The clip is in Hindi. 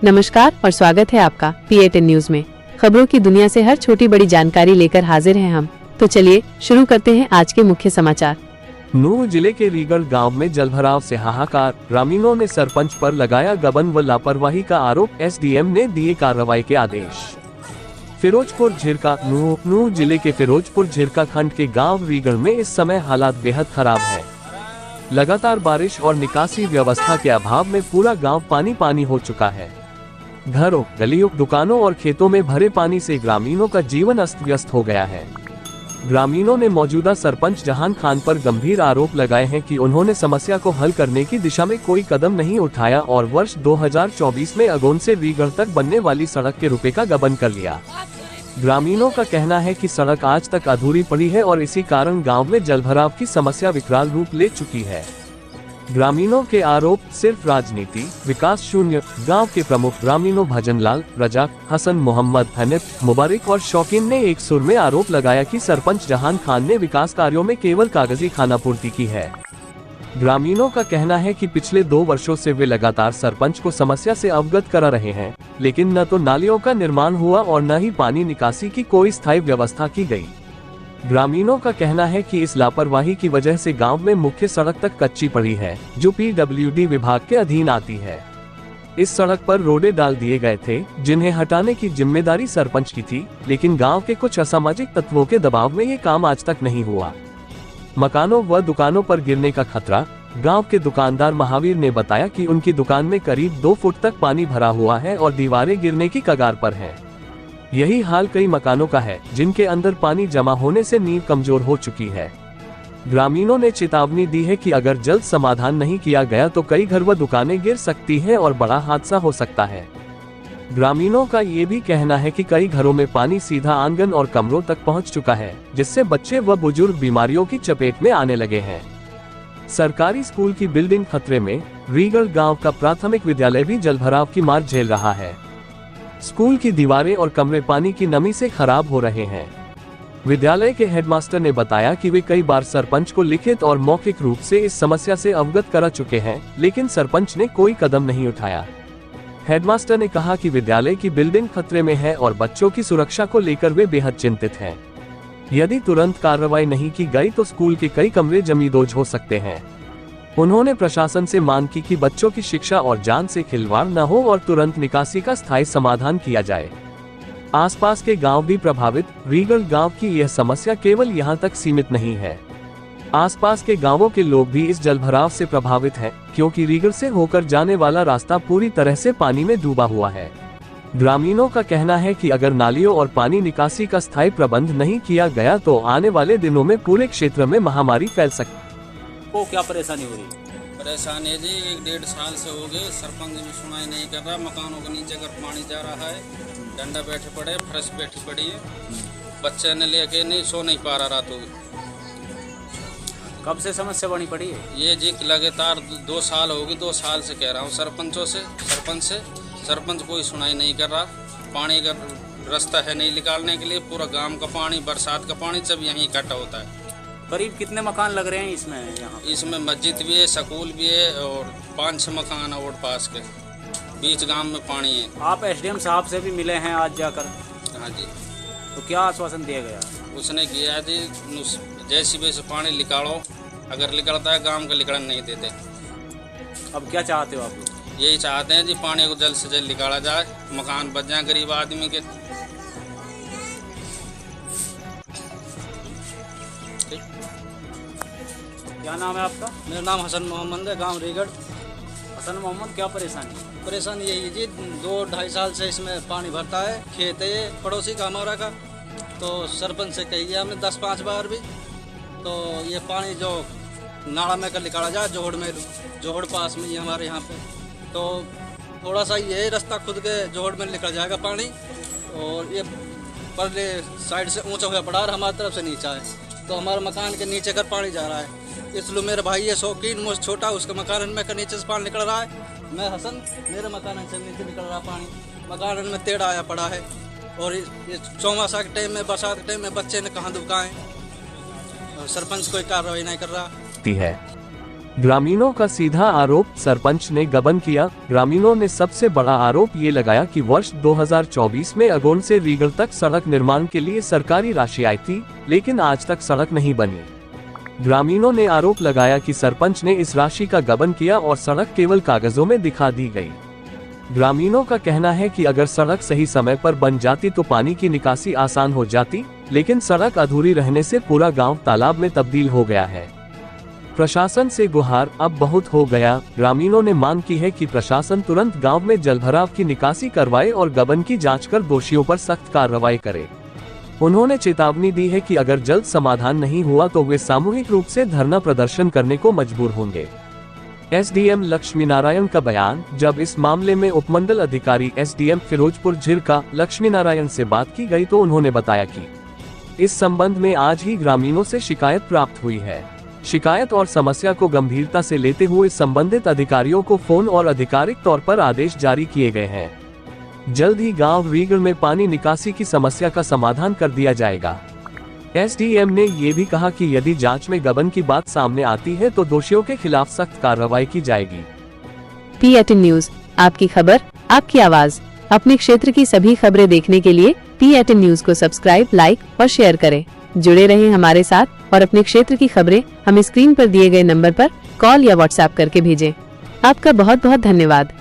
नमस्कार और स्वागत है आपका PA10 न्यूज में। खबरों की दुनिया से हर छोटी बड़ी जानकारी लेकर हाजिर हैं हम। तो चलिए शुरू करते हैं आज के मुख्य समाचार। नूंह जिले के रीगढ़ गांव में जलभराव से हाहाकार, ग्रामीणों ने सरपंच पर लगाया गबन व लापरवाही का आरोप, SDM ने दिए कार्रवाई के आदेश। फिरोजपुर झिरका नूंह जिले के फिरोजपुर झिरका खंड के गांव रीगढ़ में इस समय हालात बेहद खराब है। लगातार बारिश और निकासी व्यवस्था के अभाव में पूरा गांव पानी पानी हो चुका है। घरों, गलियों, दुकानों और खेतों में भरे पानी से ग्रामीणों का जीवन अस्त व्यस्त हो गया है। ग्रामीणों ने मौजूदा सरपंच जहान खान पर गंभीर आरोप लगाए हैं कि उन्होंने समस्या को हल करने की दिशा में कोई कदम नहीं उठाया और वर्ष 2024 में अगोन से रीगढ़ तक बनने वाली सड़क के रुपए का गबन कर लिया। ग्रामीणों का कहना है कि सड़क आज तक अधूरी पड़ी है और इसी कारण गांव में जलभराव की समस्या विकराल रूप ले चुकी है। ग्रामीणों के आरोप, सिर्फ राजनीति, विकास शून्य। गांव के प्रमुख ग्रामीणों भजनलाल, रजाक, हसन, मोहम्मद, हनीफ, मुबारक और शौकीन ने एक सुर में आरोप लगाया कि सरपंच जहान खान ने विकास कार्यों में केवल कागजी खानापूर्ति की है। ग्रामीणों का कहना है कि पिछले 2 वर्षों से वे लगातार सरपंच को समस्या से अवगत करा रहे हैं, लेकिन न तो नालियों का निर्माण हुआ और न ही पानी निकासी की कोई स्थायी व्यवस्था की गई। ग्रामीणों का कहना है कि इस लापरवाही की वजह से गांव में मुख्य सड़क तक कच्ची पड़ी है, जो PWD विभाग के अधीन आती है। इस सड़क पर रोडे डाल दिए गए थे, जिन्हें हटाने की जिम्मेदारी सरपंच की थी, लेकिन गांव के कुछ असामाजिक तत्वों के दबाव में ये काम आज तक नहीं हुआ। मकानों व दुकानों पर गिरने का खतरा। गांव के दुकानदार महावीर ने बताया कि उनकी दुकान में करीब 2 फुट तक पानी भरा हुआ है और दीवारें गिरने की कगार पर हैं। यही हाल कई मकानों का है, जिनके अंदर पानी जमा होने से नींव कमजोर हो चुकी है। ग्रामीणों ने चेतावनी दी है कि अगर जल्द समाधान नहीं किया गया तो कई घर व दुकानें गिर सकती हैं और बड़ा हादसा हो सकता है। ग्रामीणों का ये भी कहना है कि कई घरों में पानी सीधा आंगन और कमरों तक पहुंच चुका है, जिससे बच्चे व बुजुर्ग बीमारियों की चपेट में आने लगे हैं। सरकारी स्कूल की बिल्डिंग खतरे में। रीगढ़ गांव का प्राथमिक विद्यालय भी जलभराव की मार झेल रहा है। स्कूल की दीवारें और कमरे पानी की नमी से खराब हो रहे हैं। विद्यालय के हेडमास्टर ने बताया कि वे कई बार सरपंच को लिखित और मौखिक रूप से इस समस्या से अवगत करा चुके हैं, लेकिन सरपंच ने कोई कदम नहीं उठाया। हेडमास्टर ने कहा कि विद्यालय की बिल्डिंग खतरे में है और बच्चों की सुरक्षा को लेकर वे बेहद चिंतित हैं। यदि तुरंत कार्रवाई नहीं की गई तो स्कूल के कई कमरे जमींदोज हो सकते हैं। उन्होंने प्रशासन से मांग की कि बच्चों की शिक्षा और जान से खिलवाड़ न हो और तुरंत निकासी का स्थायी समाधान किया जाए। आसपास के गांव भी प्रभावित। रीगढ़ गांव की यह समस्या केवल यहां तक सीमित नहीं है। आसपास के गांवों के लोग भी इस जलभराव से प्रभावित हैं, क्योंकि रीगढ़ से होकर जाने वाला रास्ता पूरी तरह से पानी में डूबा हुआ है। ग्रामीणों का कहना है कि अगर नालियों और पानी निकासी का स्थायी प्रबंध नहीं किया गया तो आने वाले दिनों में पूरे क्षेत्र में महामारी फैल सकती। को क्या परेशानी हो रही? परेशानी है जी, 1-1.5 साल से हो गए, सरपंच भी सुनाई नहीं कर रहा। मकानों के नीचे अगर पानी जा रहा है, डंडा बैठे पड़े, फर्श बैठी पड़ी है, बच्चे ने लेके नहीं सो नहीं पा रहा रातों। कब से समस्या बनी पड़ी है? ये जी लगातार 2 साल हो गए, 2 साल से कह रहा हूँ सरपंच कोई सुनाई नहीं कर रहा। पानी का रास्ता है नहीं निकालने के लिए। पूरा गांव का पानी, बरसात का पानी सब यहीं इकट्ठा होता है। करीब कितने मकान लग रहे हैं इसमें? यहाँ इसमें मस्जिद भी है, स्कूल भी है और 5-6 मकान है रोड पास के। बीच गांव में पानी है। आप SDM साहब से भी मिले हैं आज जाकर? हाँ जी। तो क्या आश्वासन दिया गया? उसने किया जी, JCB से पानी निकालो, अगर निकलता है गांव का निकलने नहीं देते। अब क्या चाहते हो आप? यही चाहते हैं जी, पानी को जल्द से जल्द निकाला जाए, मकान बच जाए गरीब आदमी के। क्या नाम है आपका? मेरा नाम हसन मोहम्मद है, गांव रीगढ़। हसन मोहम्मद, क्या परेशानी? परेशानी यही है जी, 2-2.5 साल से इसमें पानी भरता है। खेत है ये पड़ोसी का हमारा का, तो सरपंच से कही गया हमने 10-5 बार भी। तो ये पानी जो नाला में कर निकाला जाए, जोहड़ पास में ही हमारे यहाँ पे, तो थोड़ा सा ये रास्ता खुद के जोहड़ में निकल जाएगा पानी। और ये परले साइड से ऊंचा हुआ पड़ा और हमारी तरफ से नीचा है, तो हमारे मकान के नीचे कर पानी जा रहा है। इसलिए मेरा भाई ये शौकीन, मुझ छोटा, उसके मकान में नीचे से पानी निकल रहा है। मैं हसन, मेरे मकान से नीचे निकल रहा पानी, मकान में टेढ़ा आया पड़ा है। और ये चौमासा के टाइम में, बरसात के टाइम में बच्चे ने कहाँ दुबकाएं। सरपंच कोई कार्रवाई नहीं कर रहा है। ग्रामीणों का सीधा आरोप, सरपंच ने गबन किया। ग्रामीणों ने सबसे बड़ा आरोप ये लगाया कि वर्ष 2024 में अगोन से रीगल तक सड़क निर्माण के लिए सरकारी राशि आई थी, लेकिन आज तक सड़क नहीं बनी। ग्रामीणों ने आरोप लगाया कि सरपंच ने इस राशि का गबन किया और सड़क केवल कागजों में दिखा दी गई। ग्रामीणों का कहना है कि अगर सड़क सही समय पर बन जाती तो पानी की निकासी आसान हो जाती, लेकिन सड़क अधूरी रहने से पूरा गांव तालाब में तब्दील हो गया है। प्रशासन से गुहार, अब बहुत हो गया। ग्रामीणों ने मांग की है कि प्रशासन तुरंत गांव में जलभराव की निकासी करवाए और गबन की जांच कर दोषियों पर सख्त कार्रवाई करे। उन्होंने चेतावनी दी है कि अगर जल्द समाधान नहीं हुआ तो वे सामूहिक रूप से धरना प्रदर्शन करने को मजबूर होंगे। एसडीएम लक्ष्मी नारायण का बयान, जब इस मामले में उपमंडल अधिकारी एसडीएम फिरोजपुर झिरका लक्ष्मी नारायण से बात की गई तो उन्होंने बताया कि इस संबंध में आज ही ग्रामीणों से शिकायत प्राप्त हुई है। शिकायत और समस्या को गंभीरता से लेते हुए संबंधित अधिकारियों को फोन और आधिकारिक तौर पर आदेश जारी किए गए हैं। जल्द ही गांव रीगल में पानी निकासी की समस्या का समाधान कर दिया जाएगा। एसडीएम ने ये भी कहा कि यदि जांच में गबन की बात सामने आती है तो दोषियों के खिलाफ सख्त कार्रवाई की जाएगी। P18 न्यूज, आपकी खबर, आपकी आवाज। अपने क्षेत्र की सभी खबरें देखने के लिए P18 न्यूज को सब्सक्राइब, लाइक और शेयर करें। जुड़े रहें हमारे साथ और अपने क्षेत्र की खबरें हमें स्क्रीन पर दिए गए नंबर पर कॉल या व्हाट्सएप करके भेजें। आपका बहुत बहुत धन्यवाद।